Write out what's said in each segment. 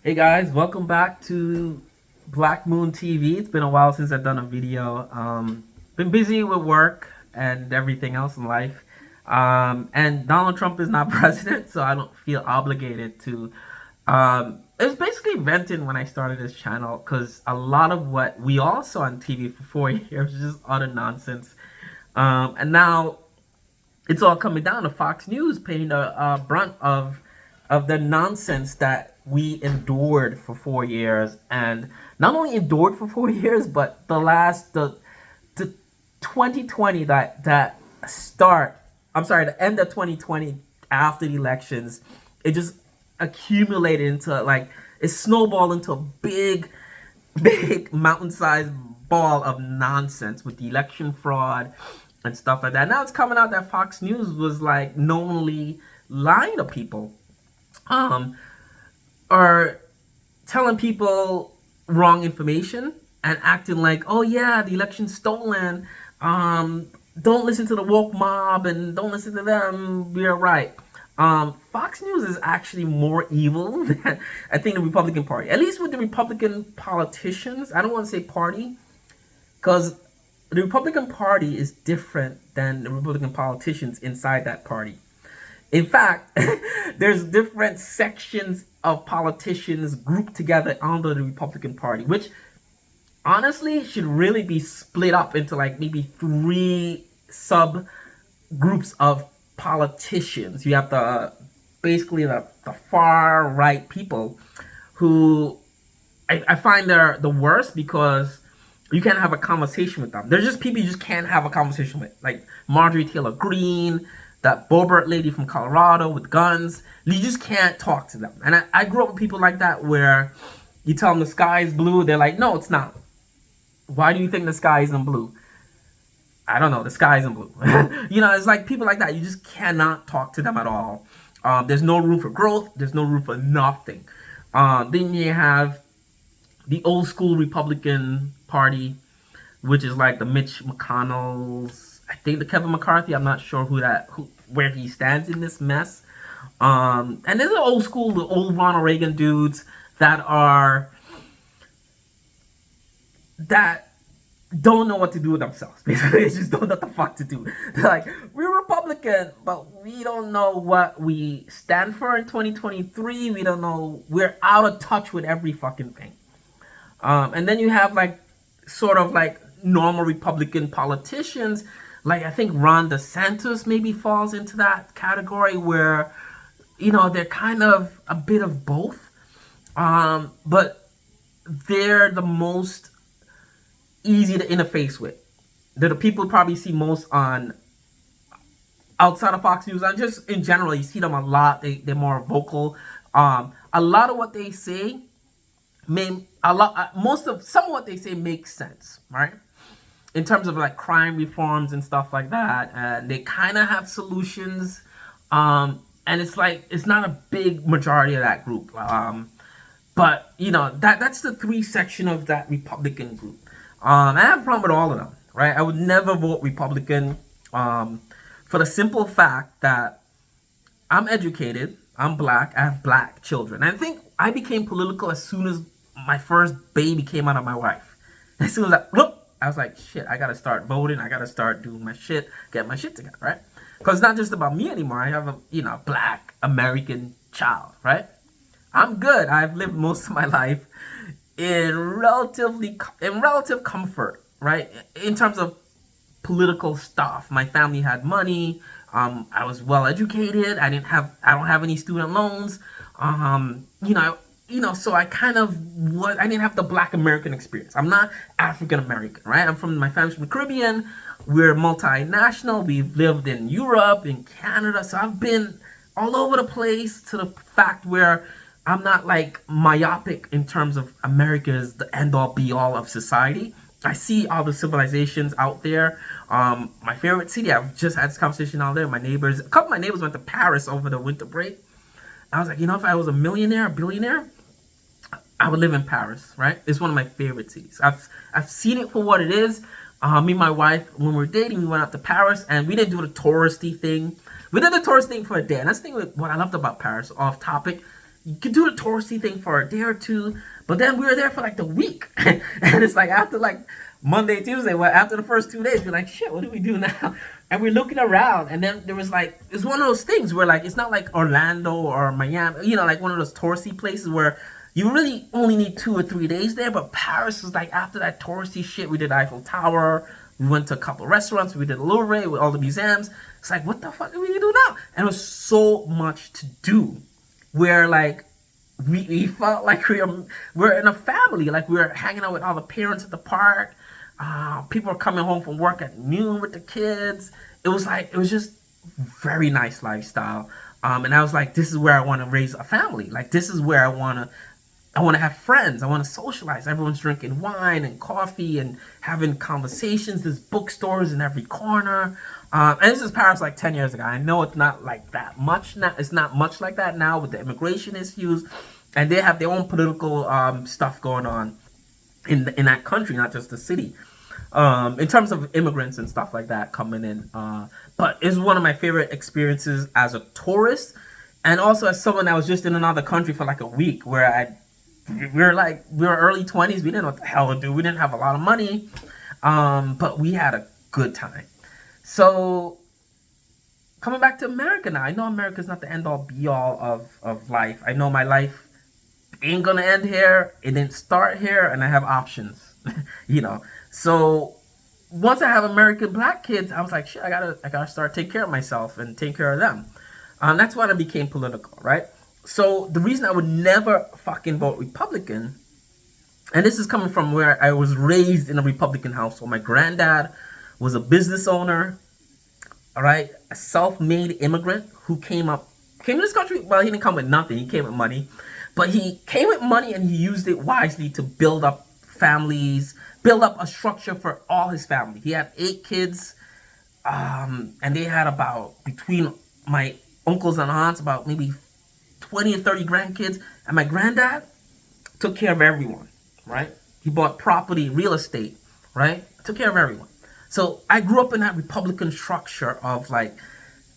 Hey guys, welcome back to Black Moon TV. It's been a while since I've done a video. Been busy with work and everything else in life. And Donald Trump is not president, so I don't feel obligated to. It was basically venting when I started this channel because a lot of what we all saw on TV for 4 years was just utter nonsense. And now it's all coming down to Fox News paying the brunt of the nonsense that we endured for 4 years, and not only endured for 4 years, but the 2020 that start. I'm sorry, the end of 2020 after the elections, it just accumulated into like it snowballed into a big mountain-sized ball of nonsense with the election fraud and stuff like that. Now it's coming out that Fox News was like knowingly lying to people, or telling people wrong information and acting like, oh yeah, the election's stolen. Don't listen to the woke mob and don't listen to them. We're right. Fox News is actually more evil than I think the Republican Party. At least with the Republican politicians. I don't want to say party, because the Republican Party is different than the Republican politicians inside that party. In fact, there's different sections of politicians grouped together under the Republican Party, which honestly should really be split up into like maybe three sub groups of politicians. You have basically the far right people who I find they're the worst because you can't have a conversation with them. They're just people you just can't have a conversation with, like Marjorie Taylor Greene, that Bobert lady from Colorado with guns. You just can't talk to them. And I grew up with people like that where you tell them the sky is blue, they're like, no, it's not. Why do you think the sky isn't blue? I don't know, the sky isn't blue. It's like people like that. You just cannot talk to them at all. There's no room for growth. There's no room for nothing. Then you have the old school Republican Party, which is like the Mitch McConnells, I think the Kevin McCarthy. I'm not sure where he stands in this mess. And there's the old school, the old Ronald Reagan dudes that don't know what to do with themselves. Basically, they just don't know what the fuck to do. They're like, we're Republican, but we don't know what we stand for in 2023. We don't know. We're out of touch with every fucking thing. And then you have like sort of like normal Republican politicians. Like I think Ron DeSantis maybe falls into that category where, they're kind of a bit of both. But they're the most easy to interface with. They're the people you probably see most on outside of Fox News, and just in general, you see them a lot. They're more vocal. A lot of what they say some of what they say makes sense, right? In terms of like crime reforms and stuff like that, and they kind of have solutions. And it's like it's not a big majority of that group. But that's the three section of that Republican group. I have a problem with all of them, right? I would never vote Republican, for the simple fact that I'm educated, I'm black, I have black children. And I think I became political as soon as my first baby came out of my wife. As soon as I was like, shit, I gotta start voting, I gotta start doing my shit, get my shit together, right? Because it's not just about me anymore. I have a black American child, right? I'm good. I've lived most of my life in relative comfort, right? In terms of political stuff, my family had money. I was well educated. I don't have any student loans. So I didn't have the black American experience. I'm not African American, right? My family's from the Caribbean. We're multinational. We've lived in Europe, in Canada. So I've been all over the place to the fact where I'm not like myopic in terms of America is the end all be all of society. I see all the civilizations out there. My favorite city, I've just had this conversation out there. A couple of my neighbors went to Paris over the winter break. I was like, if I was a millionaire, a billionaire, I would live in Paris, right? It's one of my favorite cities. I've seen it for what it is. Me and my wife, when we were dating, we went out to Paris, and we didn't do the touristy thing. We did the tourist thing for a day, and that's the thing with what I loved about Paris, off topic, you could do the touristy thing for a day or two, but then we were there for like the week. And it's like after like Monday, Tuesday, well, after the first 2 days, we're like, shit, what do we do now? And we're looking around, and then there was like, it's one of those things where like, it's not like Orlando or Miami, you know, like one of those touristy places where you really only need 2 or 3 days there. But Paris was like, after that touristy shit, we did Eiffel Tower, we went to a couple of restaurants, we did Louvre with all the museums. It's like, what the fuck do we do now? And it was so much to do, where like, we felt like we're in a family, like we were hanging out with all the parents at the park. People were coming home from work at noon with the kids. It was just very nice lifestyle. And I was like, this is where I want to raise a family. Like, this is where I want to have friends. I want to socialize. Everyone's drinking wine and coffee and having conversations. There's bookstores in every corner. And this is Paris like 10 years ago. I know it's not like that much now. It's not much like that now with the immigration issues. And they have their own political stuff going on in that country, not just the city. In terms of immigrants and stuff like that coming in. But it's one of my favorite experiences as a tourist, and also as someone that was just in another country for like a week, where we were early 20s. We didn't know what the hell to do. We didn't have a lot of money, but we had a good time. So coming back to America now, I know America's not the end all be all of life. I know my life ain't gonna end here. It didn't start here, and I have options, you know. So once I have American black kids, I was like, shit, I gotta start taking care of myself and take care of them. That's when I became political, right? So the reason I would never fucking vote Republican, and this is coming from where I was raised in a Republican household. My granddad was a business owner, all right, a self-made immigrant who came to this country. Well, he didn't come with nothing. He came with money, but he came with money and he used it wisely to build up families, build up a structure for all his family. He had 8 kids, and they had about, between my uncles and aunts, about maybe 20 or 30 grandkids. And my granddad took care of everyone, right? He bought property, real estate, right? Took care of everyone. So I grew up in that Republican structure of like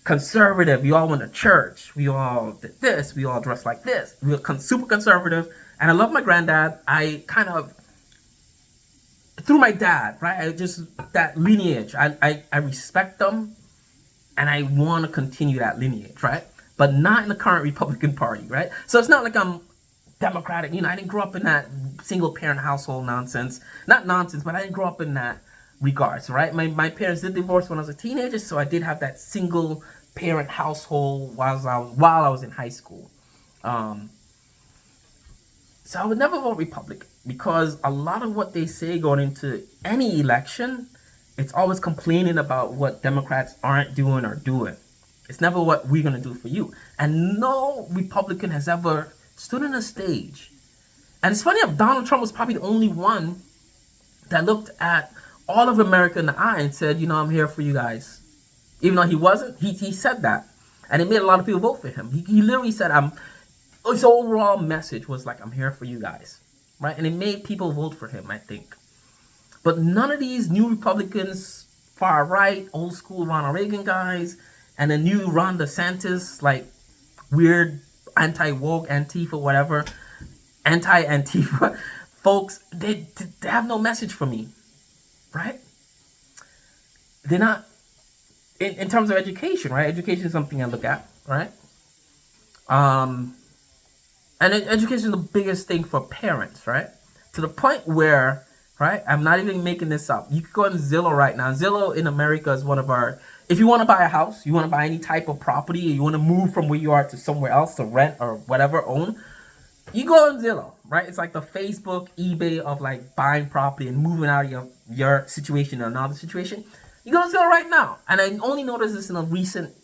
conservative. We all went to church. We all did this. We all dressed like this. We were super conservative. And I love my granddad. I kind of, through my dad, right? That lineage, I respect them, and I want to continue that lineage, right? But not in the current Republican Party, right? So it's not like I'm Democratic. You know, I didn't grow up in that single parent household nonsense. Not nonsense, but I didn't grow up in that regards, right? My parents did divorce when I was a teenager, so I did have that single parent household while I was in high school. So I would never vote Republican, because a lot of what they say going into any election, it's always complaining about what Democrats aren't doing or doing. It's never what we're going to do for you. And no Republican has ever stood on a stage. And it's funny enough, Donald Trump was probably the only one that looked at all of America in the eye and said, you know, I'm here for you guys. Even though he wasn't, he said that. And it made a lot of people vote for him. He literally said, his overall message was like, I'm here for you guys, right? And it made people vote for him, I think. But none of these new Republicans, far right, old school Ronald Reagan guys, and the new Ron DeSantis, like weird anti-woke, Antifa, whatever, anti-Antifa folks, they have no message for me, right? They're not, in terms of education, right? Education is something I look at, right? And education is the biggest thing for parents, right? To the point where, right, I'm not even making this up. You can go on Zillow right now. Zillow in America is one of our, if you want to buy a house, you want to buy any type of property, you want to move from where you are to somewhere else to rent or whatever, own, you go on Zillow, right? It's like the Facebook, eBay of like buying property and moving out of your situation to another situation. You go on Zillow right now. And I only noticed this in a recent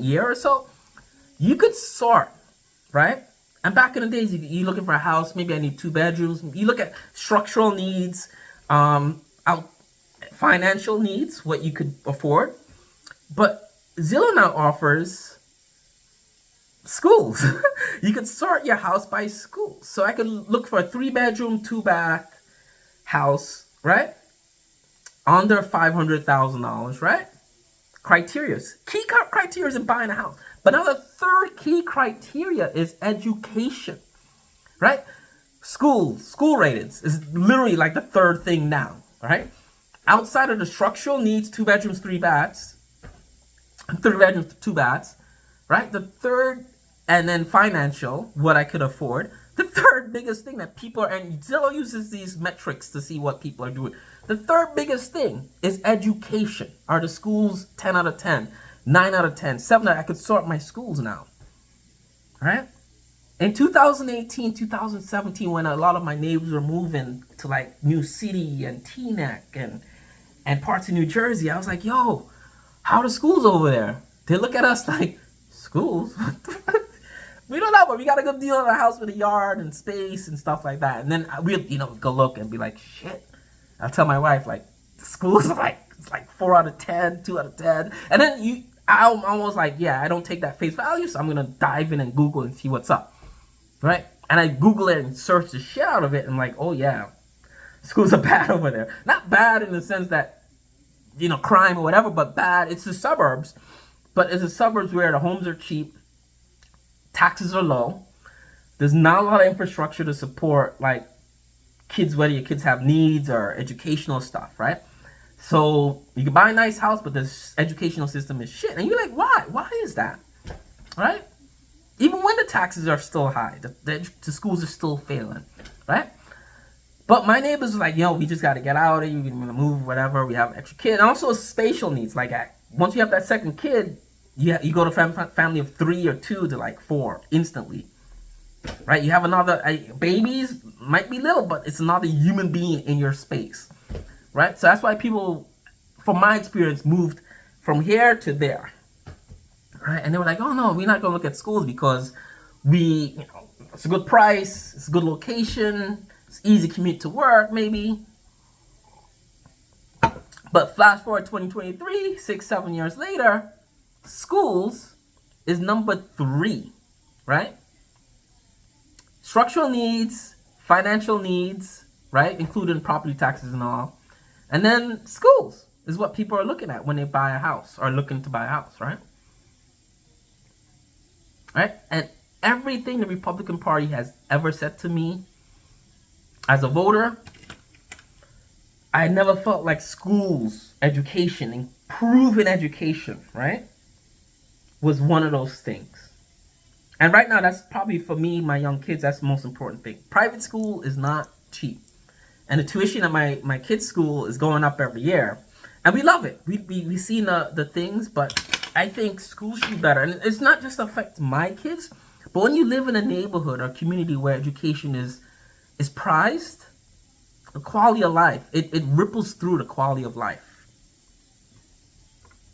year or so. You could sort, right? And back in the days, you're looking for a house. Maybe I need 2 bedrooms. You look at structural needs, financial needs, what you could afford. But Zillow now offers schools. You could sort your house by school. So I could look for a 3-bedroom, 2-bath house, right? Under $500,000, right? Key criteria in buying a house. But now the third key criteria is education, right? School ratings is literally like the third thing now, right? Outside of the structural needs, 2 bedrooms, 3 baths, 3 bedrooms, 2 baths, right? The third, and then financial, what I could afford. The third biggest thing that people are, and Zillow uses these metrics to see what people are doing. The third biggest thing is education. Are the schools 10 out of 10, 9 out of 10, 7 out of 10? I could sort my schools now, right? In 2018, 2017, when a lot of my neighbors were moving to like New City and Teaneck and parts of New Jersey, I was like, yo, how are the schools over there? They look at us like, schools? We don't know, but we got a good deal on a house with a yard and space and stuff like that. And then we'll, go look and be like, shit. I'll tell my wife, like, the schools are like, it's like 4 out of 10, 2 out of 10. And then I'm almost like, yeah, I don't take that face value, so I'm going to dive in and Google and see what's up. Right? And I Google it and search the shit out of it. And I'm like, oh yeah, schools are bad over there. Not bad in the sense that, crime or whatever, but bad. It's the suburbs. But it's the suburbs where the homes are cheap, taxes are low. There's not a lot of infrastructure to support, like, kids, whether your kids have needs or educational stuff, right? So you can buy a nice house, but the educational system is shit. And you're like, why? Why is that? Right? Even when the taxes are still high, the schools are still failing, right? But my neighbors are like, we just got to get out of here. We're going to move, whatever. We have extra kids. And also spatial needs. Like, once you have that second kid, you go to family of 3 or 2 to like 4 instantly, right? You have another, babies might be little, but it's another human being in your space, right? So that's why people, from my experience, moved from here to there. Right? And they were like, oh no, we're not going to look at schools because it's a good price, it's a good location, it's easy commute to work, maybe. But flash forward 2023, 6-7 years later, schools is number 3, right? Structural needs, financial needs, right? Including property taxes and all. And then schools is what people are looking at when they buy a house or looking to buy a house, right? Right? And everything the Republican Party has ever said to me as a voter, I never felt like schools, education, improving education, right, was one of those things. And right now, that's probably, for me, my young kids, that's the most important thing. Private school is not cheap. And the tuition at my kids' school is going up every year. And we love it. We've seen the things, but I think schools should be better. And it's not just affect my kids, but when you live in a neighborhood or community where education is prized, the quality of life, it ripples through the quality of life.